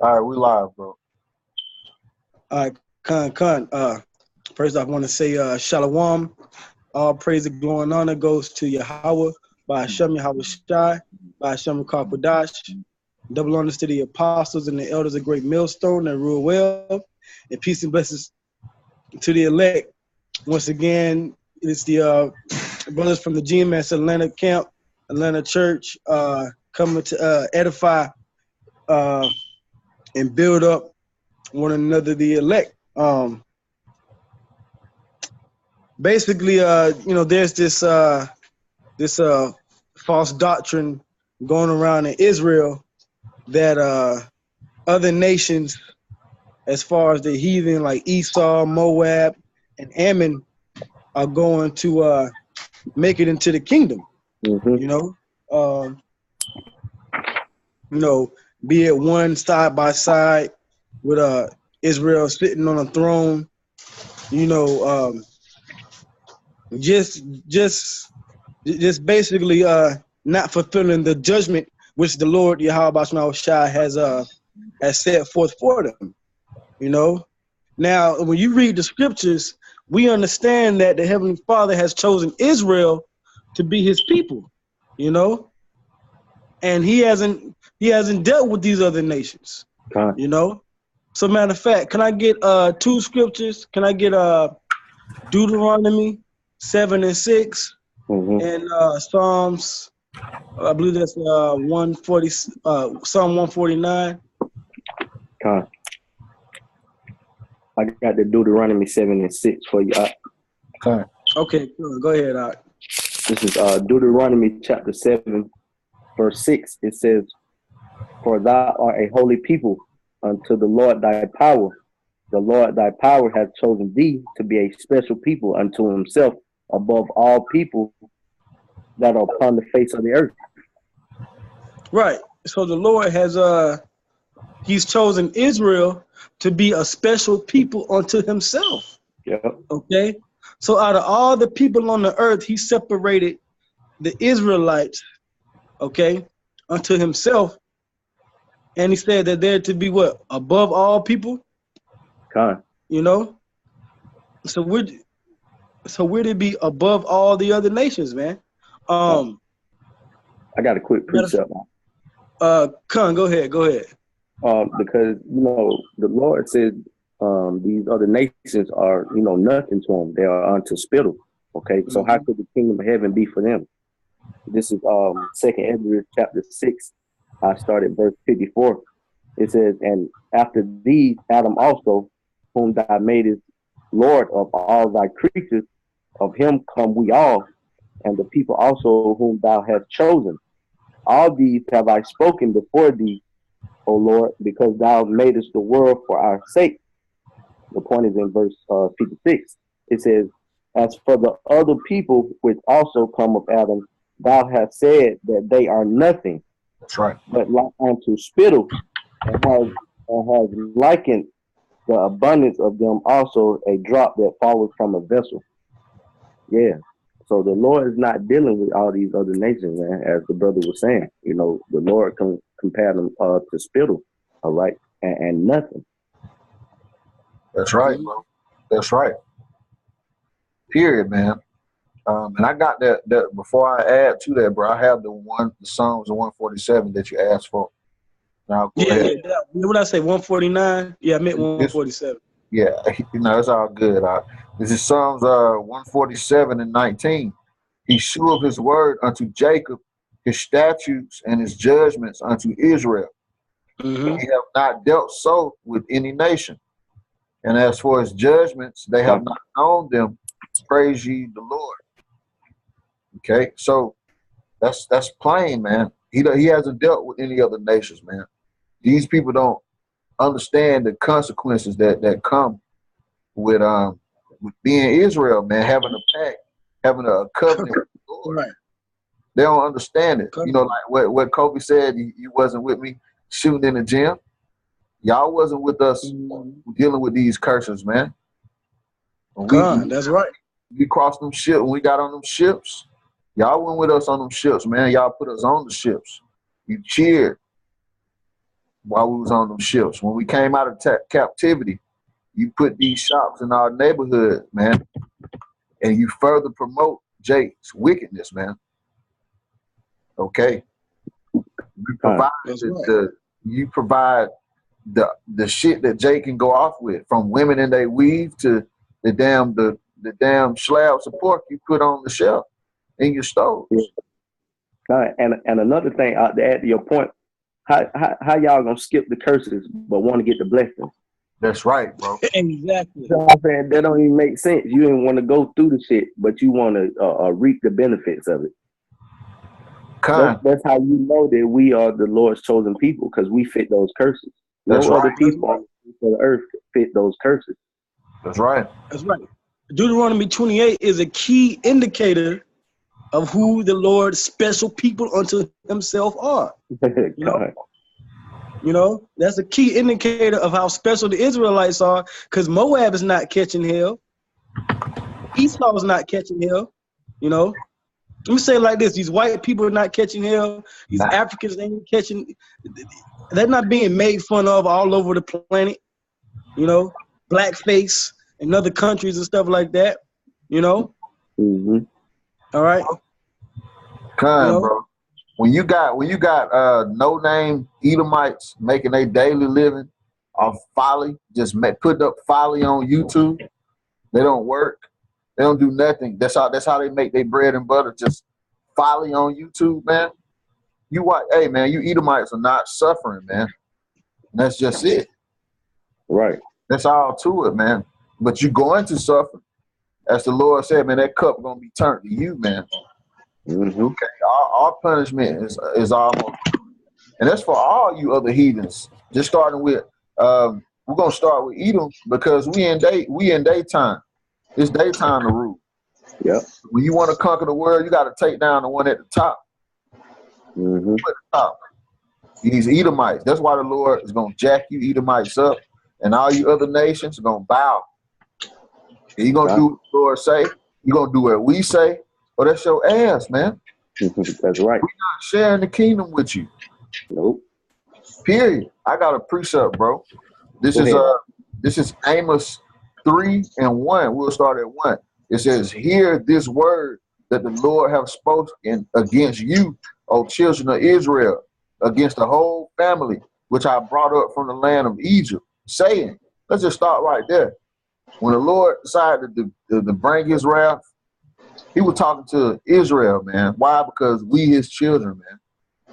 All right, we live, bro. First off, I want to say Shalom. All praise and glory and honor goes to Yahweh, by Hashem Yahweh Shai, by Hashem Kakwadash. Double honors to the apostles and the elders of Great Millstone that rule well, and peace and blessings to the elect. Once again, it's the brothers from the GMS Atlanta camp, Atlanta church, coming to edify and build up one another, the elect. Basically, there's this false doctrine going around in Israel that other nations, as far as the heathen like Esau, Moab, and Ammon, are going to make it into the kingdom. Mm-hmm. Be it one side by side with Israel sitting on a throne. Just basically not fulfilling the judgment which the Lord Yahweh Shai has set forth for them. Now when you read the scriptures, we understand that the Heavenly Father has chosen Israel to be His people. And He hasn't dealt with these other nations. So matter of fact, can I get two scriptures? Can I get Deuteronomy 7 and 6, and Psalms, I believe that's 140, Psalm 149. I got the Deuteronomy 7 and 6 for you. Okay, cool. Go ahead, Art. This is Deuteronomy chapter 7, verse 6. It says, "For thou art a holy people unto the Lord thy power. The Lord thy power hath chosen thee to be a special people unto Himself above all people that are upon the face of the earth." Right. So the Lord has He's chosen Israel to be a special people unto Himself. Yeah. Okay. So out of all the people on the earth, He separated the Israelites, okay, unto Himself, and He said that they're to be what? Above all people. So we're to be above all the other nations, man. I got a quick precept. Go ahead. Because the Lord said these other nations are nothing to Him. They are unto spittle. Okay, so how could the kingdom of heaven be for them? This is 2nd Ezra chapter 6. I started verse 54. It says, "And after thee, Adam also, whom thou madest Lord of all thy creatures, of him come we all, and the people also whom thou hast chosen. All these have I spoken before thee, O Lord, because thou madest the world for our sake." The point is in verse 56. It says, "As for the other people which also come of Adam, thou hast said that they are nothing." That's right. "But like unto spittle, and has likened the abundance of them also a drop that falleth from a vessel." Yeah. So the Lord is not dealing with all these other nations, man, as the brother was saying. The Lord can compare them to spittle, all right, and nothing. That's right, bro. That's right. Period, man. And I got that before I add to that, bro. I have the Psalms 147 that you asked for. Now go ahead. What did I say? 149? Yeah, I meant 147. Yeah, it's all good. This is Psalms 147 and 19. "He sheweth His word unto Jacob, His statutes and His judgments unto Israel. He have not dealt so with any nation. And as for His judgments, they have not known them. Praise ye the Lord." Okay, so that's plain, man. He hasn't dealt with any other nations, man. These people don't understand the consequences that come with being Israel, man, having a pact, having a covenant with the Lord. Right. They don't understand it. Like what Kobe said, you wasn't with me shooting in the gym. Y'all wasn't with us dealing with these curses, man. That's right. We crossed them ships. When we got on them ships, y'all went with us on them ships, man. Y'all put us on the ships. You cheered. while we was on them ships. When we came out of captivity, you put these shops in our neighborhood, man, and you further promote Jake's wickedness, man. Okay, you provide you provide the shit that Jake can go off with, from women in they weave to the damn slabs of pork you put on the shelf in your stove. And another thing, to add to your point, how y'all gonna skip the curses but want to get the blessings? That's right, bro. Exactly. You know what I'm saying? That don't even make sense. You didn't want to go through the shit, but you want to reap the benefits of it. That's how you know that we are the Lord's chosen people, because we fit those curses. No other people on the earth fit those curses. That's right. That's right. Deuteronomy 28 is a key indicator of who the Lord's special people unto himself are. You know, that's a key indicator of how special the Israelites are, because Moab is not catching hell. Esau is not catching hell. You know, let me say it like this: these white people are not catching hell. These Africans ain't catching. They're not being made fun of all over the planet. You know, blackface in other countries and stuff like that. You know. Mm-hmm. All right. Bro. When you got no-name Edomites making a daily living off folly, just putting up folly on YouTube, they don't work, they don't do nothing. That's how they make their bread and butter, just folly on YouTube, man. Hey man, you Edomites are not suffering, man. And that's just it. Right. That's all to it, man. But you're going to suffer. As the Lord said, man, that cup gonna be turned to you, man. Mm-hmm. Okay, our punishment is almost, and that's for all you other heathens. Just starting with, we're gonna start with Edom, because we in daytime. It's daytime to rule. Yep. When you want to conquer the world, you got to take down the one at the top. Mm-hmm. At the top. These Edomites. That's why the Lord is gonna jack you Edomites up, and all you other nations are gonna bow. And you gonna do what the Lord say. You gonna do what we say. Oh, that's your ass, man. That's right. We're not sharing the kingdom with you. Nope. Period. I got a precept, bro. This is Amos 3:1. We'll start at 1. It says, "Hear this word that the Lord have spoken against you, O children of Israel, against the whole family which I brought up from the land of Egypt, saying," let's just start right there. When the Lord decided to bring his wrath, he was talking to Israel, man. Why? Because we his children, man.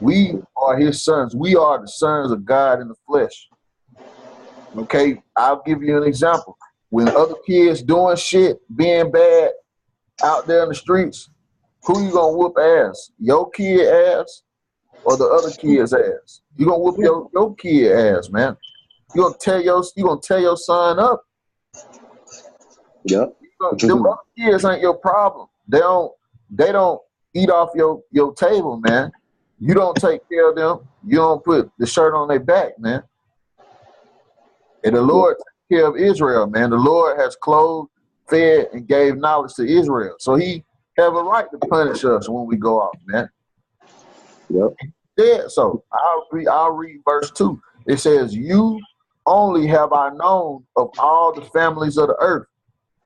We are his sons. We are the sons of God in the flesh. Okay, I'll give you an example. When other kids doing shit, being bad out there in the streets, who you gonna whoop ass? Your kid ass or the other kid's ass? You gonna whoop your kid ass, man. You gonna tear your son up. Yep. Them other kids ain't your problem. They don't eat off your table, man. You don't take care of them. You don't put the shirt on their back, man. And the Lord takes care of Israel, man. The Lord has clothed, fed, and gave knowledge to Israel. So he have a right to punish us when we go off, man. Yep. Yeah, so I'll read verse 2. It says, "You only have I known of all the families of the earth."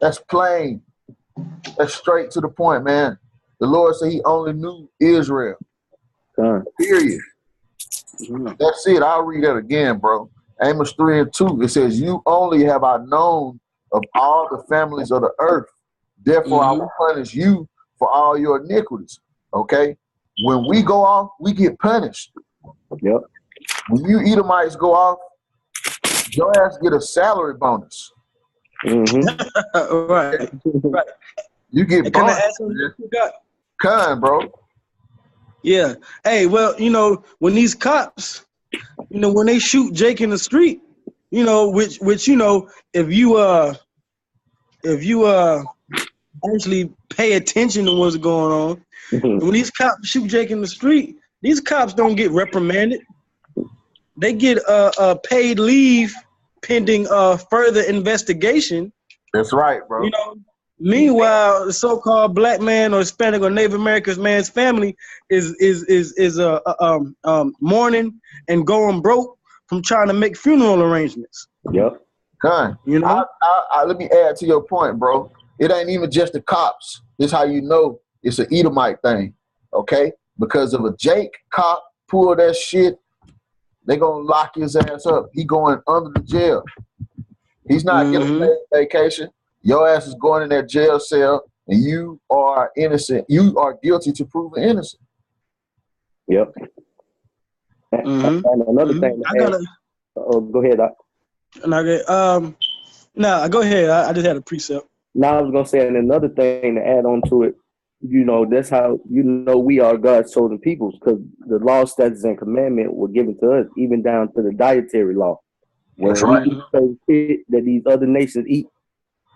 That's plain. That's straight to the point, man. The Lord said he only knew Israel. Period. That's it. I'll read that again, bro. Amos 3:2. It says, "You only have I known of all the families of the earth. Therefore, I will punish you for all your iniquities." Okay? When we go off, we get punished. Yep. When you Edomites go off, your ass get a salary bonus. Mm-hmm. Right. You get Can I bonus. ask you what you got? Kind, bro. Yeah. Hey, well, you know, when these cops, you know, when they shoot Jake in the street, you know, which you know, if you actually pay attention to what's going on, when these cops shoot Jake in the street, these cops don't get reprimanded. They get paid leave pending further investigation. That's right, bro. You know, meanwhile, the so-called black man or Hispanic or Native American man's family is mourning and going broke from trying to make funeral arrangements. Yep. Con, You know? let me add to your point, bro. It ain't even just the cops. This is how you know it's an Edomite thing, okay? Because if a Jake cop pull that shit, they gonna lock his ass up. He going under the jail. He's not getting paid vacation. Your ass is going in that jail cell, and you are innocent. You are guilty to proven innocent. Yep. And another thing. Go ahead, Doc. No, go ahead. I just had a precept. Now I was gonna say, and another thing to add on to it, you know, that's how you know we are God's chosen peoples, because the law, statutes, and commandment were given to us, even down to the dietary law. That's right. We eat certain shit that these other nations eat.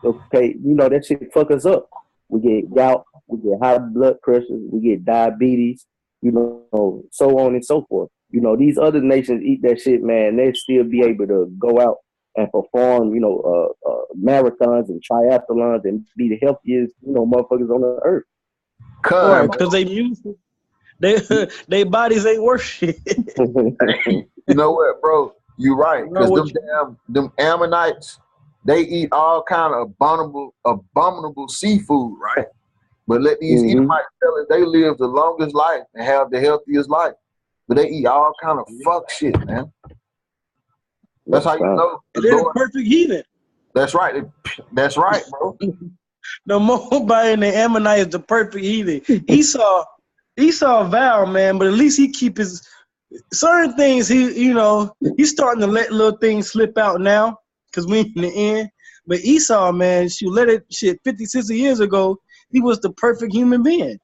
Okay, you know that shit fuck us up. We get gout, we get high blood pressure, we get diabetes, you know, so on and so forth. You know, these other nations eat that shit, man. They still be able to go out and perform, you know, marathons and triathlons and be the healthiest, you know, motherfuckers on the earth. Because they bodies ain't worth shit. You know what, bro? You right. Because them Ammonites, they eat all kind of abominable seafood, right? But let these Edomites tell it, they live the longest life and have the healthiest life. But they eat all kind of fuck shit, man. That's how you know. They're the perfect heathen. That's right. That's right, bro. The Moabite and the Ammonite is the perfect heathen. Esau vowed, man, but at least he keep his certain things. He's starting to let little things slip out now because we in the end. But Esau, man, 50, 60 years ago, he was the perfect human being.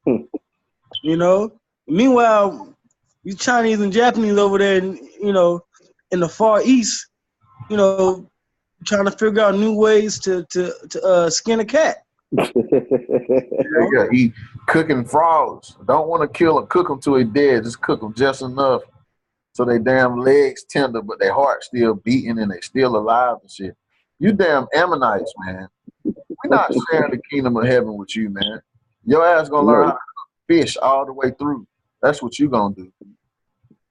You know. Meanwhile, you Chinese and Japanese over there, in the Far East, trying to figure out new ways to skin a cat. Yeah, he cooking frogs. Don't want to kill them, cook them till they dead. Just cook them just enough so they damn legs tender, but their heart still beating and they still alive and shit. You damn Ammonites, man. We're not sharing the kingdom of heaven with you, man. Your ass gonna learn how to cook fish all the way through. That's what you gonna do.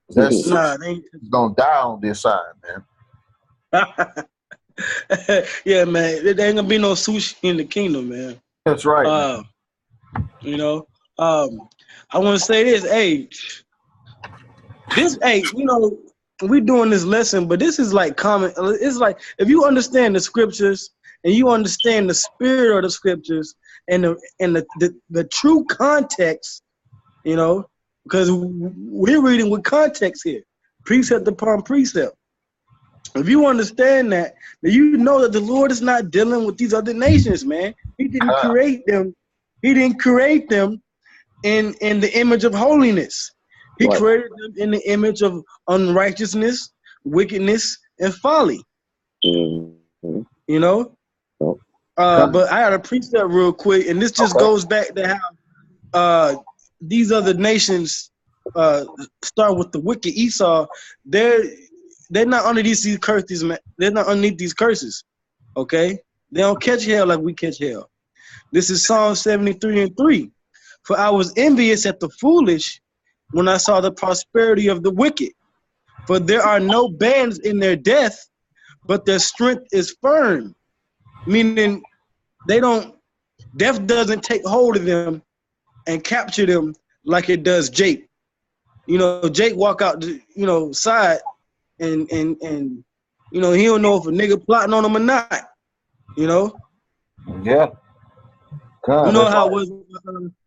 That's gonna die on this side, man. Yeah, man. There ain't gonna be no sushi in the kingdom, man. That's right. I want to say this. We're doing this lesson, but this is like common. It's like if you understand the scriptures and you understand the spirit of the scriptures and the true context, because we're reading with context here, precept upon precept. If you understand that, then you know that the Lord is not dealing with these other nations, man. He didn't create them. He didn't create them in the image of holiness. He created them in the image of unrighteousness, wickedness, and folly. Mm-hmm. But I got a precept real quick, and this just goes back to how these other nations start with the wicked Esau. They're not under these curses, man. They're not underneath these curses, okay? They don't catch hell like we catch hell. This is Psalm 73:3. For I was envious at the foolish when I saw the prosperity of the wicked. For there are no bands in their death, but their strength is firm. Meaning death doesn't take hold of them and capture them like it does Jake. Jake walk out, side, and he don't know if a nigga plotting on him or not. Yeah. God, how it was.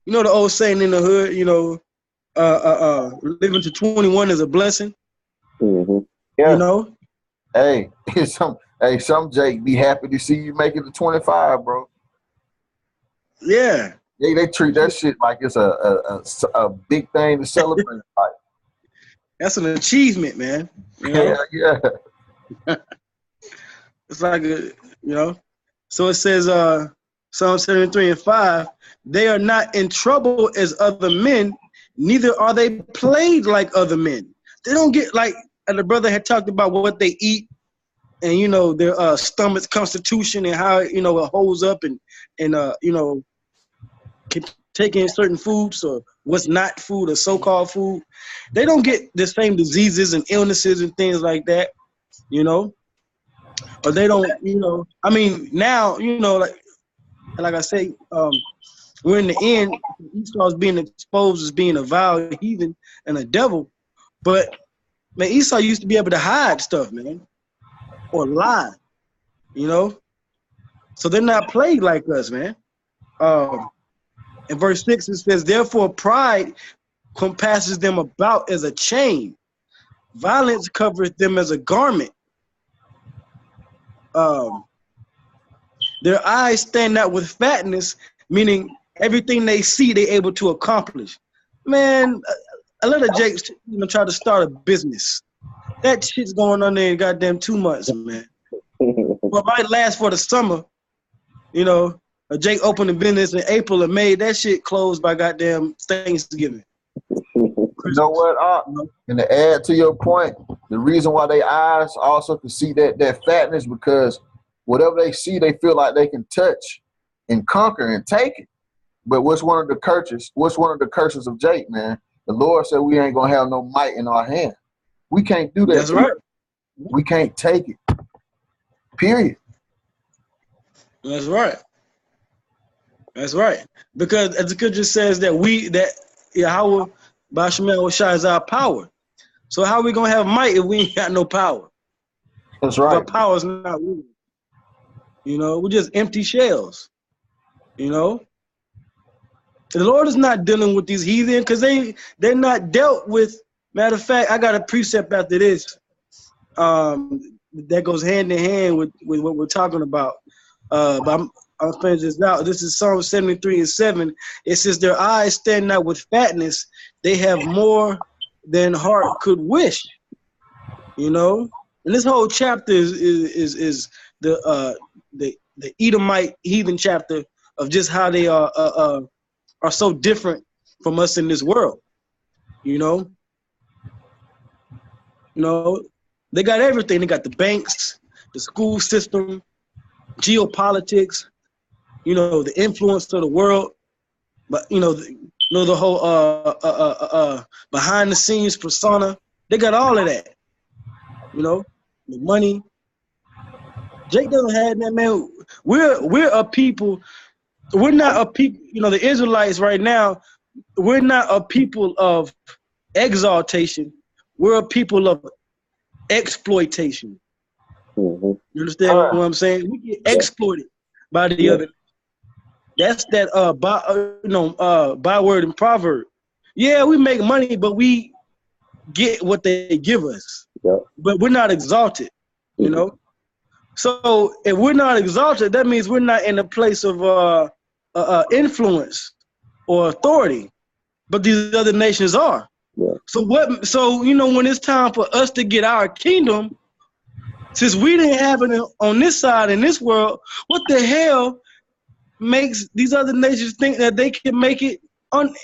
The old saying in the hood. Living to 21 is a blessing. Mm-hmm. Yeah. Hey, some Jake be happy to see you make it to 25, bro. Yeah. They treat that shit like it's a big thing to celebrate. That's an achievement, man. Yeah. It's like So it says, Psalm 73:5, they are not in trouble as other men, neither are they plagued like other men. They don't get and the brother had talked about what they eat and, their stomach's constitution and how, it holds up and can take in certain foods or what's not food or so-called food, they don't get the same diseases and illnesses and things like that, you know? Or they don't, you know, I mean, now, you know, like I say, we're in the end, Esau's being exposed as being a vile heathen and a devil. But, man, Esau used to be able to hide stuff, man, or lie, you know? So they're not plagued like us, man. In verse 6, it says, therefore pride compasses them about as a chain. Violence covereth them as a garment. Their eyes stand out with fatness, meaning everything they see, they're able to accomplish. Man, a lot of Jakes, you know, try to start a business. That shit's going on there goddamn 2 months, man. Well, it might last for the summer, you know. Jake opened a business in April or May. That shit closed by goddamn Thanksgiving. You know what? And to add to your point, the reason why their eyes also can see that fatness, because whatever they see, they feel like they can touch and conquer and take it. But what's one of the curses? What's one of the curses of Jake, man? The Lord said we ain't gonna have no might in our hand. We can't do that. That's right. We can't take it. Period. That's right. That's right. Because as the scripture says that Yahweh Bashemel Shai is our power. So how are we gonna have might if we ain't got no power? That's right. Our power is not real. You know, we're just empty shells. You know? The Lord is not dealing with these heathen because they're not dealt with. Matter of fact, I got a precept after this that goes hand in hand with what we're talking about. But I'll finish this out. This is Psalm 73:7. It says, their eyes stand out with fatness. They have more than heart could wish. You know? And this whole chapter is the Edomite heathen chapter of just how they are so different from us in this world. You know? You know, they got everything. They got the banks, the school system, geopolitics, you know, the influence of the world, but you know the whole behind the scenes persona. They got all of that. You know, the money. Jake doesn't have that, man. We're a people. We're not a people. You know, the Israelites right now. We're not a people of exaltation. We're a people of exploitation. Mm-hmm. You understand what I'm saying? We get exploited by the other. That's that byword and proverb. Yeah, we make money, but we get what they give us. Yep. But we're not exalted, you know? So if we're not exalted, that means we're not in a place of influence or authority. But these other nations are. Yeah. So you know, when it's time for us to get our kingdom, since we didn't have it on this side in this world, what the hell makes these other nations think that they can make it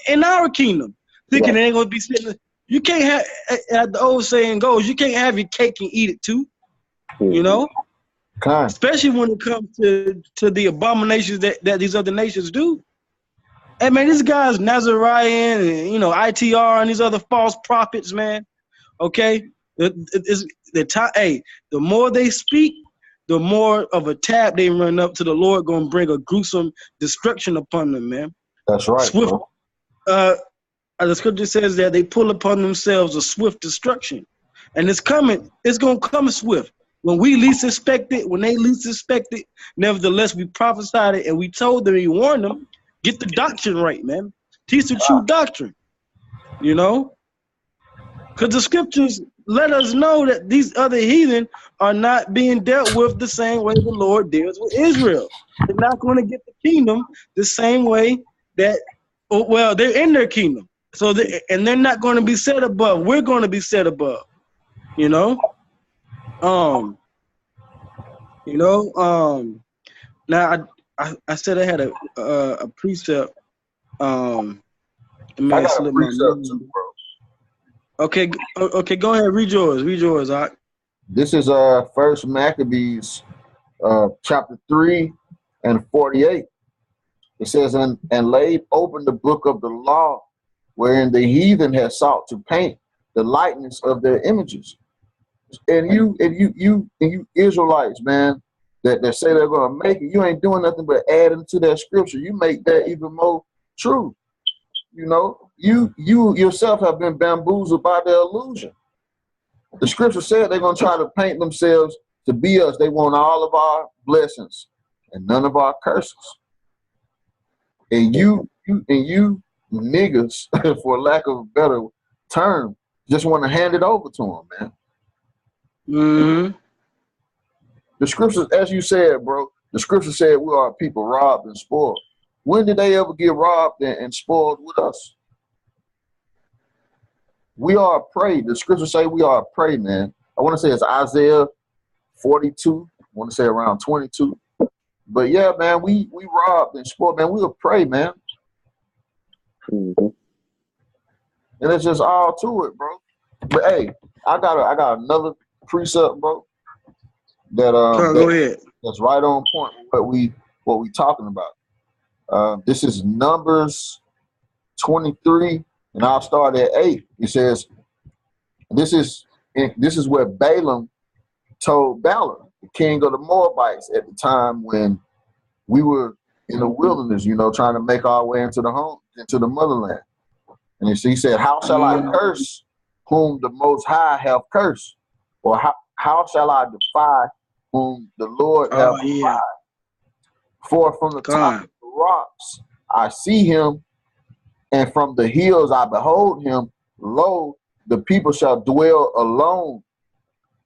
in our kingdom? Thinking they ain't gonna be sitting. You can't have, as the old saying goes, you can't have your cake and eat it too. You know, especially when it comes to the abominations that these other nations do. Hey man, this guy's Nazarian and you know ITR and these other false prophets, man. Okay, the more they speak, the more of a tab they run up to the Lord, gonna bring a gruesome destruction upon them, man. That's right. Swift. The scripture says that they pull upon themselves a swift destruction, and it's coming. It's gonna come swift when we least expect it. When they least expect it, nevertheless we prophesied it and we told them, we warned them. Get the doctrine right, man. Teach the true doctrine, you know? Because the scriptures let us know that these other heathen are not being dealt with the same way the Lord deals with Israel. They're not going to get the kingdom the same way that, well, they're in their kingdom. So they're not going to be set above. We're going to be set above, you know? Now, I said I had a precept. I got a precept too, bro. Okay, go ahead. Read yours, Ak. This is First Maccabees, chapter 3 and 48. It says, and laid open the book of the law, wherein the heathen has sought to paint the likeness of their images. And you Israelites, man, that say they're gonna make it, you ain't doing nothing but adding to that scripture. You make that even more true. You know, you yourself have been bamboozled by the illusion. The scripture said they're gonna try to paint themselves to be us. They want all of our blessings and none of our curses. And you niggas, for lack of a better term, just want to hand it over to them, man. Mm-hmm. The scriptures, as you said, bro, the scripture said we are people robbed and spoiled. When did they ever get robbed and spoiled with us? We are a prey. The scriptures say we are a prey, man. I want to say it's Isaiah 42. I want to say around 22. But yeah, man, we robbed and spoiled, man. We a prey, man. Mm-hmm. And it's just all to it, bro. But hey, I got another precept, bro. That Go ahead. That's right on point with what we talking about. This is Numbers 23, and I'll start at 8. It says, this is what Balaam told Balak, the king of the Moabites, at the time when we were in the wilderness, you know, trying to make our way into the motherland. And he said, how shall I curse whom the Most High have cursed? Or how shall I defy whom the Lord have defied? For from the top of the rocks I see him, and from the hills I behold him. Lo, the people shall dwell alone,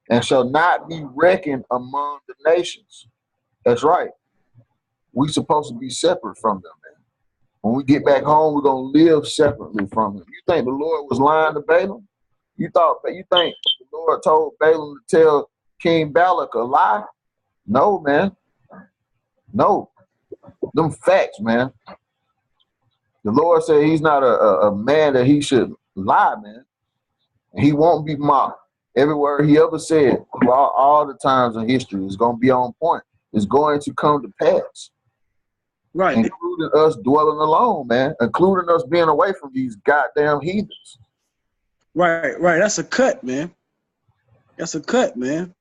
and shall not be reckoned among the nations. That's right. We supposed to be separate from them, man. When we get back home, we're gonna live separately from him. You think the Lord was lying to Balaam? You think the Lord told Balaam to tell King Balak a lie? No, man. No. Them facts, man. The Lord said he's not a man that he should lie, man. And he won't be mocked. Every word he ever said, all the times in history, is going to be on point. It's going to come to pass. Right. Including us dwelling alone, man. Including us being away from these goddamn heathens. Right. That's a cut, man. That's a cut, man.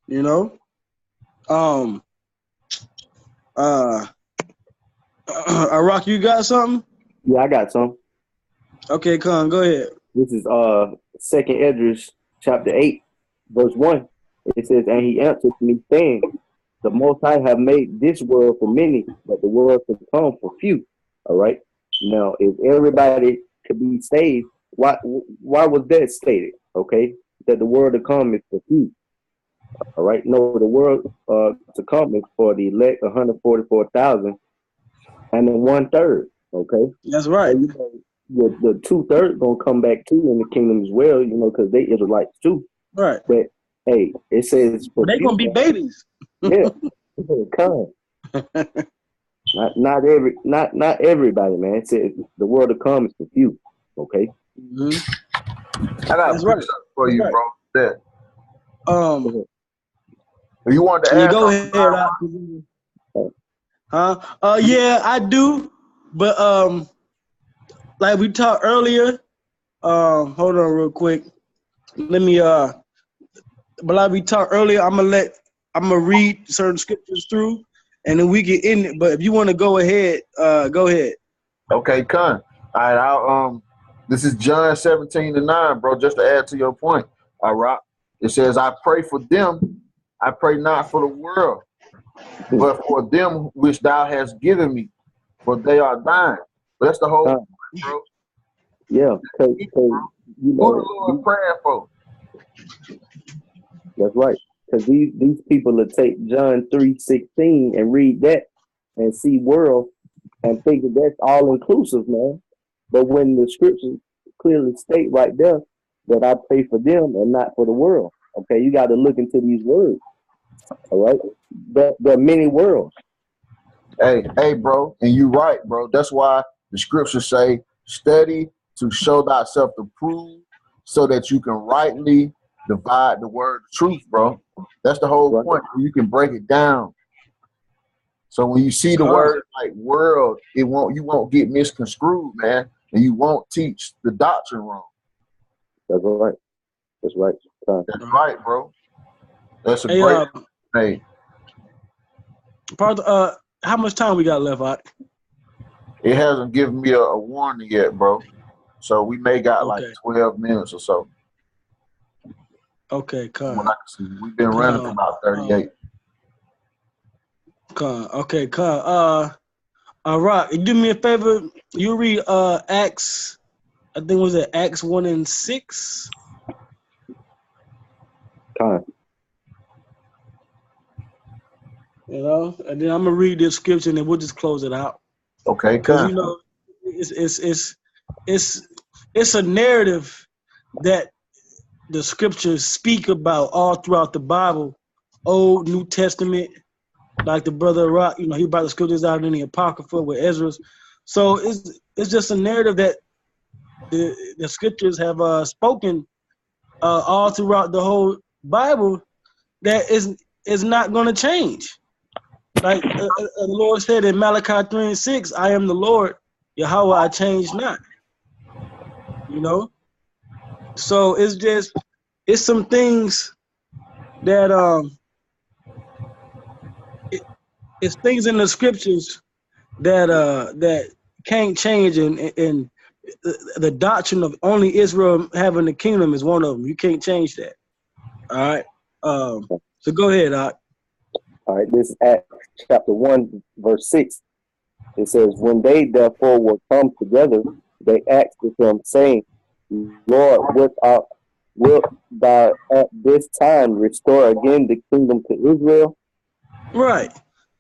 You know? Rock, you got something? Yeah, I got some. Okay, Con, go ahead. This is 2nd Esdras chapter 8, verse 1. It says, and he answered me, saying, the Most High have made this world for many, but the world to come for few. All right. Now, if everybody could be saved, why was that stated? Okay, that the world to come is for few. All right. No, the world to come is for the elect, 144,000, and then 1/3. Okay, that's right. So, the 2/3 gonna come back too in the kingdom as well. You know, because they Israelites too. Right. But hey, it says they're gonna be babies. Yeah, come. not everybody, man. It says the world to come is for few. Okay. Mm-hmm. I got something for you, bro. That. You wanted to ask? Go ahead. Yeah, I do. But like we talked earlier. Hold on, real quick. Let me. But like we talked earlier, I'm gonna read certain scriptures through, and then we get in it. But if you want to go ahead, go ahead. Okay, Con. All right, this is John 17:9, bro. Just to add to your point, all right. It says, "I pray for them. I pray not for the world, but for them which thou hast given me, for they are thine." But that's the whole point, bro. Yeah, because you know, who the Lord praying for? That's right. Because these people will take John 3:16 and read that and see world and think that that's all inclusive, man. But when the scriptures clearly state right there that I pray for them and not for the world, okay, you got to look into these words. All right, there are many worlds. Hey, bro, and you right, bro. That's why the scriptures say, "Study to show thyself approved, so that you can rightly divide the word of truth," bro. That's the whole point. You can break it down. So when you see the word like world, you won't get misconstrued, man. and you won't teach the doctrine wrong. That's right. That's right. That's right, bro. That's a Hey, great thing. how much time we got left, Art? It hasn't given me a warning yet, bro. So we may got like Okay. 12 minutes or so. Okay, When come. I can see. We've been running for about 38. Okay, Rock, you do me a favor. You read Acts. I think was it Acts 1 and 6. Con. You know, and then I'm gonna read the scripture and then we'll just close it out. Okay, Because come. you know, it's a narrative that the scriptures speak about all throughout the Bible, Old, New Testament. Like the brother Rock, you know, he brought the scriptures out in the Apocrypha with Ezra. So it's just a narrative that the scriptures have spoken all throughout the whole Bible that is not going to change. Like the Lord said in Malachi 3 and 6, I am the Lord, Yahweh, I change not. You know? So it's some things that it's things in the scriptures that can't change, and the doctrine of only Israel having the kingdom is one of them. You can't change that. All right. So go ahead, Doc. All right, this is Acts chapter 1, verse 6. It says, when they therefore were come together, they asked of him, saying, Lord, wilt thou at this time restore again the kingdom to Israel? Right.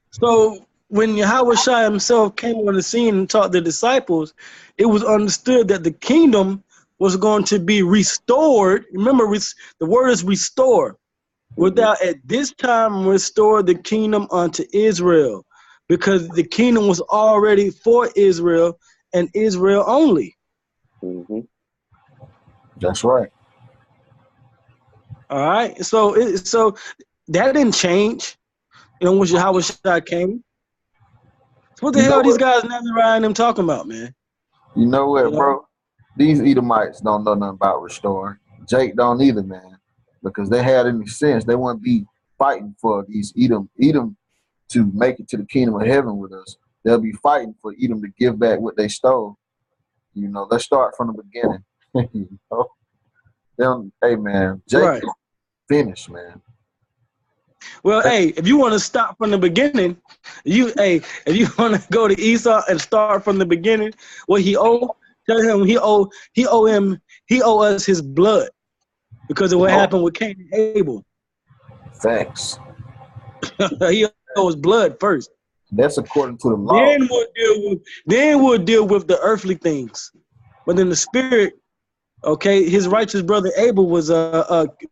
So when Yahweh Shai himself came on the scene and taught the disciples, it was understood that the kingdom was going to be restored. Remember, the word is restore. Without at this time restore the kingdom unto Israel, because the kingdom was already for Israel and Israel only. Mm-hmm. That's right. All right. So that didn't change. You know, when Yahweh Shai came. So what the hell are these guys Nazariah and them talking about, man? You know what, You know? bro? These Edomites don't know nothing about restoring. Jake don't either, man. Because they had any sense, they wouldn't be fighting for these Edom to make it to the kingdom of heaven with us. They'll be fighting for Edom to give back what they stole. You know, let's start from the beginning. You know? Hey, man, Jake Right. finished, man. Well, hey, if you want to stop from the beginning, if you want to go to Esau and start from the beginning, what he owe, tell him he owe us his blood because of what happened with Cain and Abel. Thanks. He owes blood first. That's according to the law. Then we'll deal with the earthly things. But in the spirit, okay, his righteous brother Abel was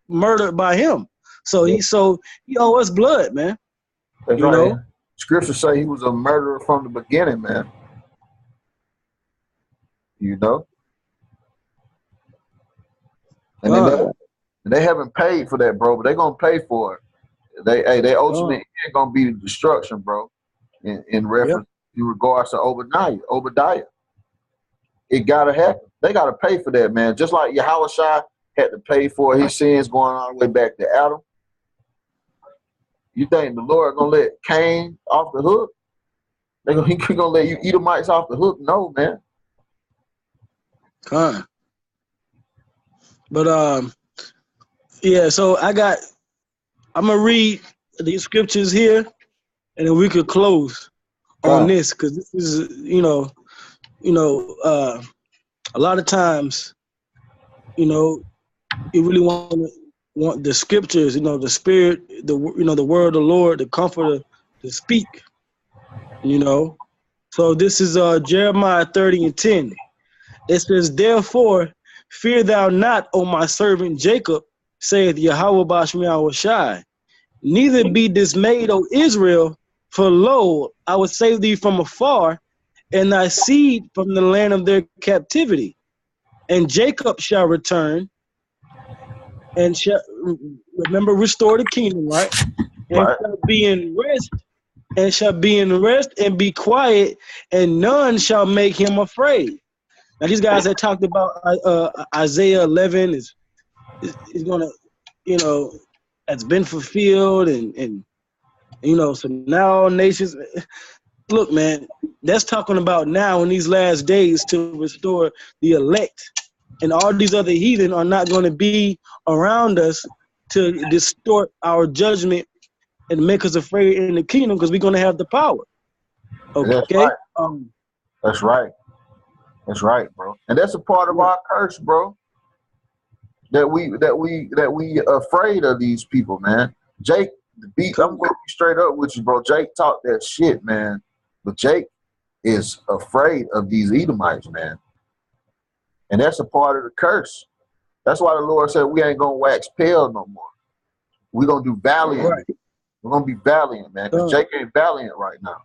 murdered by him. So he owe us blood, man. That's you right. know? Scripture say he was a murderer from the beginning, man. You know? And they haven't paid for that, bro, but they're gonna pay for it. They ultimately ain't gonna be destruction, bro. In reference in regards to Obadiah. It gotta happen. They gotta pay for that, man. Just like Yahweh Shai had to pay for his sins going all the way back to Adam. You think the Lord gonna let Cain off the hook? He gonna let you Edomites off the hook? No, man. But yeah, so I'm gonna read these scriptures here, and then we could close on this, because this is a lot of times, you really want the scriptures, the spirit, the word of the Lord, the comforter to speak, So this is Jeremiah 30 and 10. It says, therefore, fear thou not, O my servant Jacob, saith Yahweh Bashmiah Shai. Neither be dismayed, O Israel, for lo, I will save thee from afar, and thy seed from the land of their captivity. And Jacob shall return, and shall restore the kingdom, right? And shall be in rest, and be quiet, and none shall make him afraid. Now these guys that talked about Isaiah 11 is gonna, has been fulfilled, and so now all nations. Look, man, that's talking about now in these last days to restore the elect, and all these other heathen are not going to be around us to distort our judgment and make us afraid in the kingdom, because we're going to have the power. Okay. That's right. That's right. That's right, bro. And that's a part of our curse, bro. That we afraid of these people, man. Jake, I'm gonna be straight up with you, bro. Jake talked that shit, man. But Jake is afraid of these Edomites, man. And that's a part of the curse. That's why the Lord said we ain't gonna wax pale no more. We're gonna do valiant. Right. We're gonna be valiant, man. Because Jake ain't valiant right now.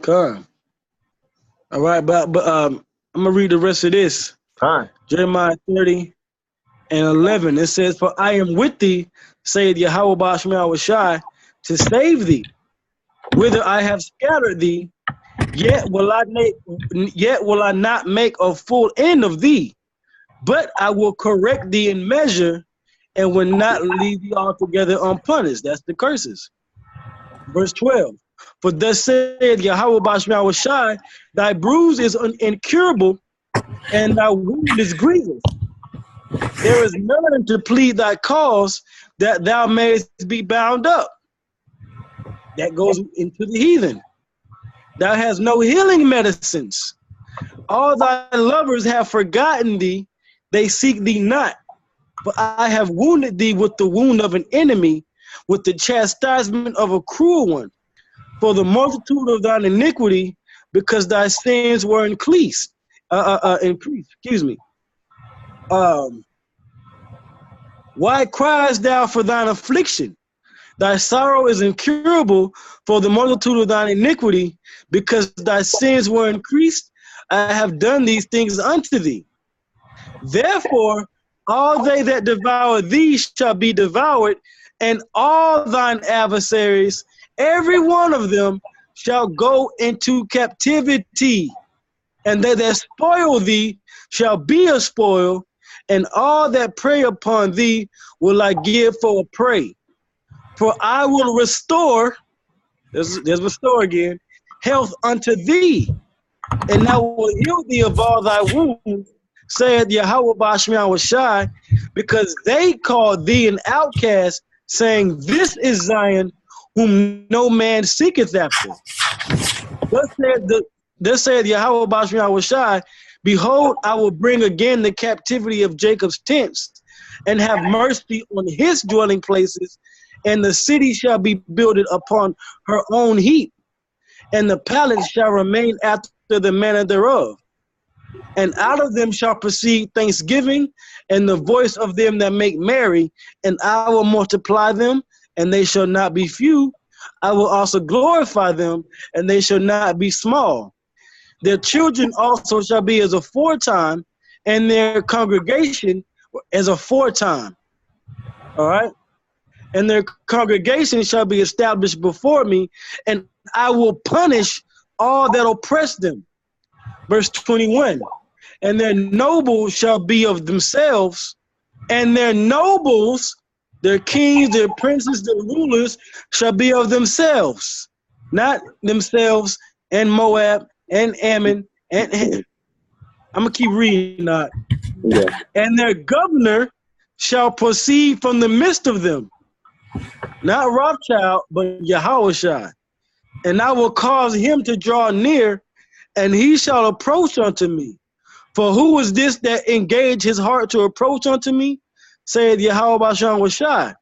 Come. All right, but I'm gonna read the rest of this. Right. Jeremiah 30:11. It says, "For I am with thee, saith Yahweh Bashmiah Shai, to save thee. Whither I have scattered thee, yet will I not make a full end of thee, but I will correct thee in measure, and will not leave thee altogether unpunished." That's the curses. Verse 12. "For thus said Yahweh Bashmiah Shai, thy bruise is incurable, and thy wound is grievous. There is none to plead thy cause, that thou mayest be bound up." That goes into the heathen. "Thou hast no healing medicines. All thy lovers have forgotten thee. They seek thee not. For I have wounded thee with the wound of an enemy, with the chastisement of a cruel one. For the multitude of thine iniquity, because thy sins were increased. Excuse me. Why criest thou for thine affliction? Thy sorrow is incurable for the multitude of thine iniquity, because thy sins were increased. I have done these things unto thee. Therefore, all they that devour thee shall be devoured, and all thine adversaries, every one of them, shall go into captivity. And they that spoil thee shall be a spoil, and all that prey upon thee will I give for a prey. For I will restore," there's restore again, "health unto thee, and I will heal thee of all thy wounds, saith Yahweh Bashmiah Shai, because they called thee an outcast, saying, This is Zion, whom no man seeketh after. Thus saith Yahweh Bashmiah Shai, Behold, I will bring again the captivity of Jacob's tents, and have mercy on his dwelling places, and the city shall be builded upon her own heap, and the palace shall remain after the manner thereof. And out of them shall proceed thanksgiving, and the voice of them that make merry, and I will multiply them, and they shall not be few. I will also glorify them, and they shall not be small. Their children also shall be as aforetime, and their congregation as aforetime. All right? And their congregation shall be established before me, and I will punish all that oppress them. Verse 21, "And their nobles shall be of themselves, and their nobles, their kings, their princes, their rulers, shall be of themselves," not themselves and Moab and Ammon, and I'm going to keep reading that. Yeah. "And their governor shall proceed from the midst of them," not Rothschild, but Yahushua. "And I will cause him to draw near, and he shall approach unto me. For who is this that engaged his heart to approach unto me? Saith Yahweh Bashmiah Shai.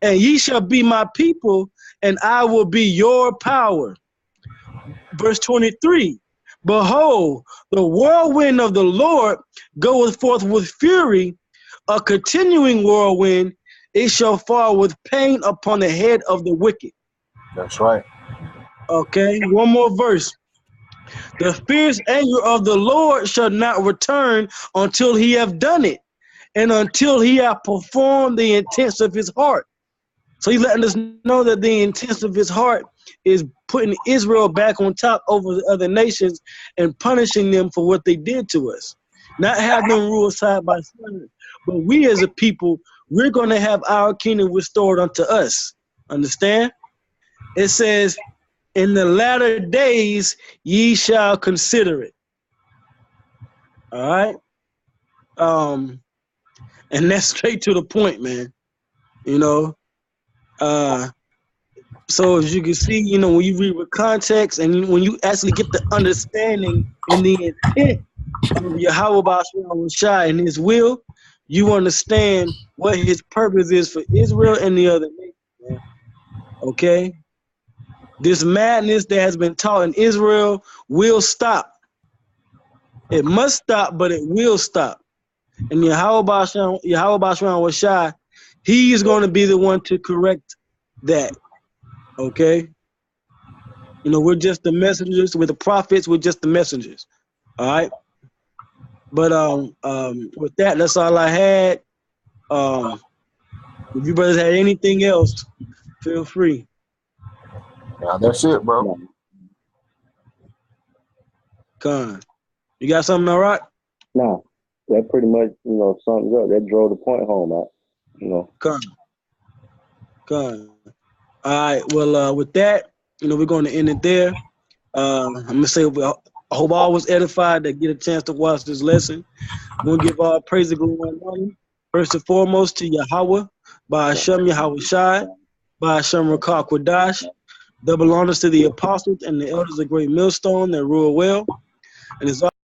And ye shall be my people, and I will be your power." Verse 23, "Behold, the whirlwind of the Lord goeth forth with fury, a continuing whirlwind. It shall fall with pain upon the head of the wicked." That's right. Okay, one more verse. "The fierce anger of the Lord shall not return until he have done it, and until he have performed the intents of his heart." So he's letting us know that the intents of his heart is putting Israel back on top over the other nations and punishing them for what they did to us. Not have them rule side by side, but we as a people, we're going to have our kingdom restored unto us. Understand? It says, in the latter days, ye shall consider it. All right? And that's straight to the point, man. You know? So as you can see, you know, when you read with context and when you actually get the understanding and the intent of Yahweh Ba'ashem Shai and his will, you understand what his purpose is for Israel and the other nations, man. Okay? This madness that has been taught in Israel will stop. It must stop, but it will stop. And Yahweh Ba'ashem Shai, he is going to be the one to correct that. Okay? You know, we're just the messengers. We're the prophets. We're just the messengers. All right? But with that, that's all I had. If you brothers had anything else, feel free. Yeah, that's it, bro. Con. You got something, all right? No, that pretty much, you know, sums up. That drove the point home out, you know. Con. All right, well, with that, you know, we're going to end it there. I'm going to say, I hope all was edified that get a chance to watch this lesson. I'm going to give all praise and glory, first and foremost, to Yahweh, Ba'ashem Yahweh Shai, Ba'ashem Rakah Quadash. Double honors to the apostles and the elders of Great Millstone that rule well. And it's